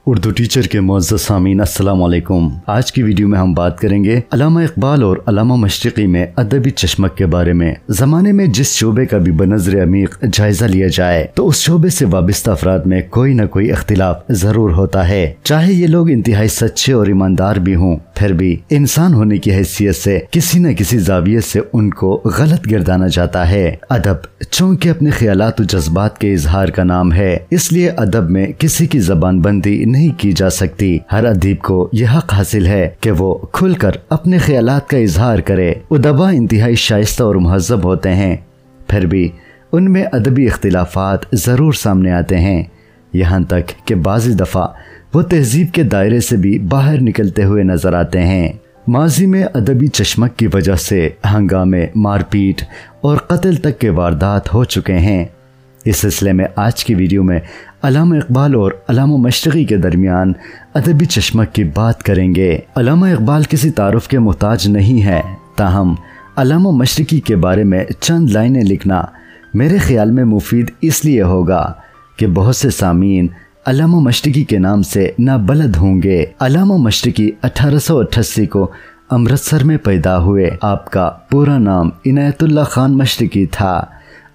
Urdu teacher کے معزز سامعین السلام علیکم۔ آج کی ویڈیو میں ہم بات کریں گے علامہ اقبال اور علامہ مشرقی میں ادبی چشمک کے بارے میں۔ زمانے میں جس شعبے کا بھی بنظر عمیق جائزہ لیا جائے تو اس شعبے سے وابستہ افراد میں کوئی نہ کوئی اختلاف ضرور ہوتا ہے، چاہے یہ لوگ انتہائی سچے اور ایماندار بھی ہوں، پھر بھی انسان ہونے کی حیثیت سے کسی نہ کسی زاویے سے ان کو غلط گردانا جاتا ہے۔ ادب چونکہ اپنے خیالات و جذبات کے اظہار کا نام ہے، اس لیے ادب میں کسی کی زبان بندی نہیں کی جا سکتی۔ ہر ادیب کو یہ حق حاصل ہے کہ وہ کھل کر اپنے خیالات کا اظہار کرے۔ ادبا انتہائی شائستہ اور مہذب ہوتے ہیں، پھر بھی ان میں ادبی اختلافات ضرور سامنے آتے ہیں، یہاں تک کہ بعض دفعہ وہ تہذیب کے دائرے سے بھی باہر نکلتے ہوئے نظر آتے ہیں۔ ماضی میں ادبی چشمک کی وجہ سے ہنگامے، مار پیٹ اور قتل تک کے واردات ہو چکے ہیں۔ اس سلسلے میں آج کی ویڈیو میں علامہ اقبال اور علامہ مشرقی کے درمیان ادبی چشمک کی بات کریں گے۔ علامہ اقبال کسی تعارف کے محتاج نہیں ہے، تاہم علامہ مشرقی کے بارے میں چند لائنیں لکھنا میرے خیال میں مفید اس لیے ہوگا کہ بہت سے سامعین علامہ مشرقی کے نام سے نابلد ہوں گے۔ علامہ مشرقی 1888 کو امرتسر میں پیدا ہوئے۔ آپ کا پورا نام عنایت اللہ خان مشرقی تھا۔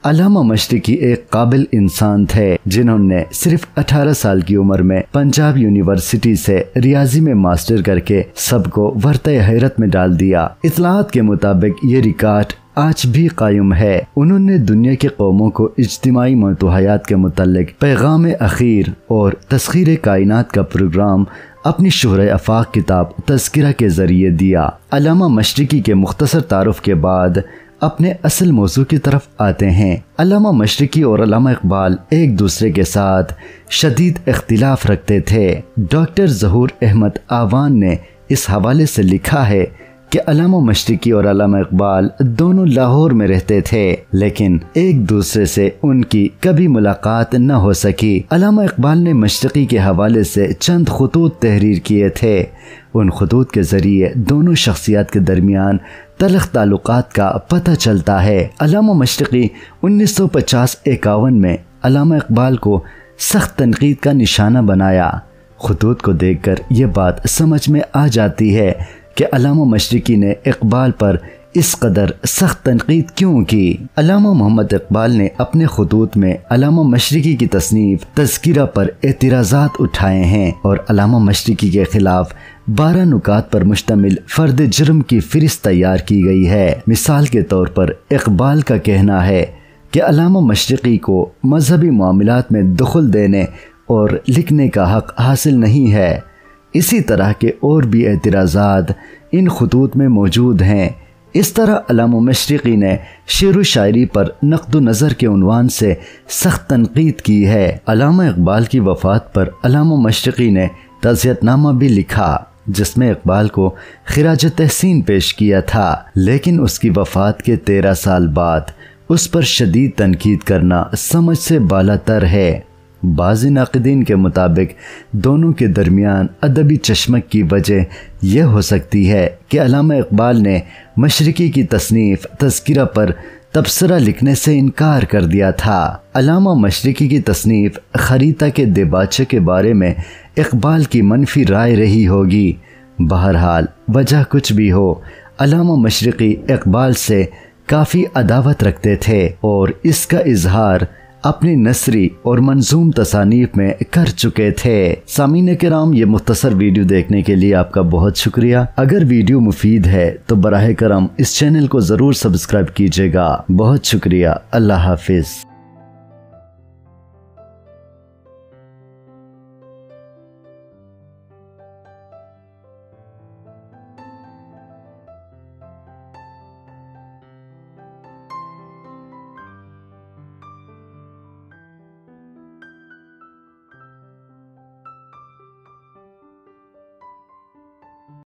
علامہ مشرقی ایک قابل انسان تھے جنہوں نے صرف 18 سال کی عمر میں پنجاب یونیورسٹی سے ریاضی میں ماسٹر کر کے سب کو ورطۂ حیرت میں ڈال دیا۔ اطلاعات کے مطابق یہ ریکارڈ آج بھی قائم ہے۔ انہوں نے دنیا کے قوموں کو اجتماعی موضوعات کے متعلق پیغام اخیر اور تسخیر کائنات کا پروگرام اپنی شہرہ آفاق کتاب تذکرہ کے ذریعے دیا۔ علامہ مشرقی کے مختصر تعارف کے بعد اپنے اصل موضوع کی طرف آتے ہیں۔ علامہ مشرقی اور علامہ اقبال ایک دوسرے کے ساتھ شدید اختلاف رکھتے تھے۔ ڈاکٹر ظہور احمد آوان نے اس حوالے سے لکھا ہے کہ علامہ مشرقی اور علامہ اقبال دونوں لاہور میں رہتے تھے، لیکن ایک دوسرے سے ان کی کبھی ملاقات نہ ہو سکی۔ علامہ اقبال نے مشرقی کے حوالے سے چند خطوط تحریر کیے تھے۔ ان خطوط کے ذریعے دونوں شخصیات کے درمیان تلخ تعلقات کا پتہ چلتا ہے۔ علامہ مشرقی 1950-51 میں علامہ اقبال کو سخت تنقید کا نشانہ بنایا۔ خطوط کو دیکھ کر یہ بات سمجھ میں آ جاتی ہے کہ علامہ مشرقی نے اقبال پر اس قدر سخت تنقید کیوں کی۔ علامہ محمد اقبال نے اپنے خطوط میں علامہ مشرقی کی تصنیف تذکرہ پر اعتراضات اٹھائے ہیں اور علامہ مشرقی کے خلاف 12 نکات پر مشتمل فرد جرم کی فہرست تیار کی گئی ہے۔ مثال کے طور پر اقبال کا کہنا ہے کہ علامہ مشرقی کو مذہبی معاملات میں دخل دینے اور لکھنے کا حق حاصل نہیں ہے۔ اسی طرح کے اور بھی اعتراضات ان خطوط میں موجود ہیں۔ اس طرح علامہ مشرقی نے شعر و شاعری پر نقد و نظر کے عنوان سے سخت تنقید کی ہے۔ علامہ اقبال کی وفات پر علامہ مشرقی نے تعزیت نامہ بھی لکھا جس میں اقبال کو خراج تحسین پیش کیا تھا، لیکن اس کی وفات کے 13 سال بعد اس پر شدید تنقید کرنا سمجھ سے بالاتر ہے۔ بعض ناقدین کے مطابق دونوں کے درمیان ادبی چشمک کی وجہ یہ ہو سکتی ہے کہ علامہ اقبال نے مشرقی کی تصنیف تذکرہ پر تبصرہ لکھنے سے انکار کر دیا تھا۔ علامہ مشرقی کی تصنیف خریطہ کے دیباچے کے بارے میں اقبال کی منفی رائے رہی ہوگی۔ بہرحال وجہ کچھ بھی ہو، علامہ مشرقی اقبال سے کافی عداوت رکھتے تھے اور اس کا اظہار اپنی نثری اور منظوم تصانیف میں کر چکے تھے۔ سامعین کرام، یہ مختصر ویڈیو دیکھنے کے لیے آپ کا بہت شکریہ۔ اگر ویڈیو مفید ہے تو براہ کرم اس چینل کو ضرور سبسکرائب کیجیے گا۔ بہت شکریہ۔ اللہ حافظ۔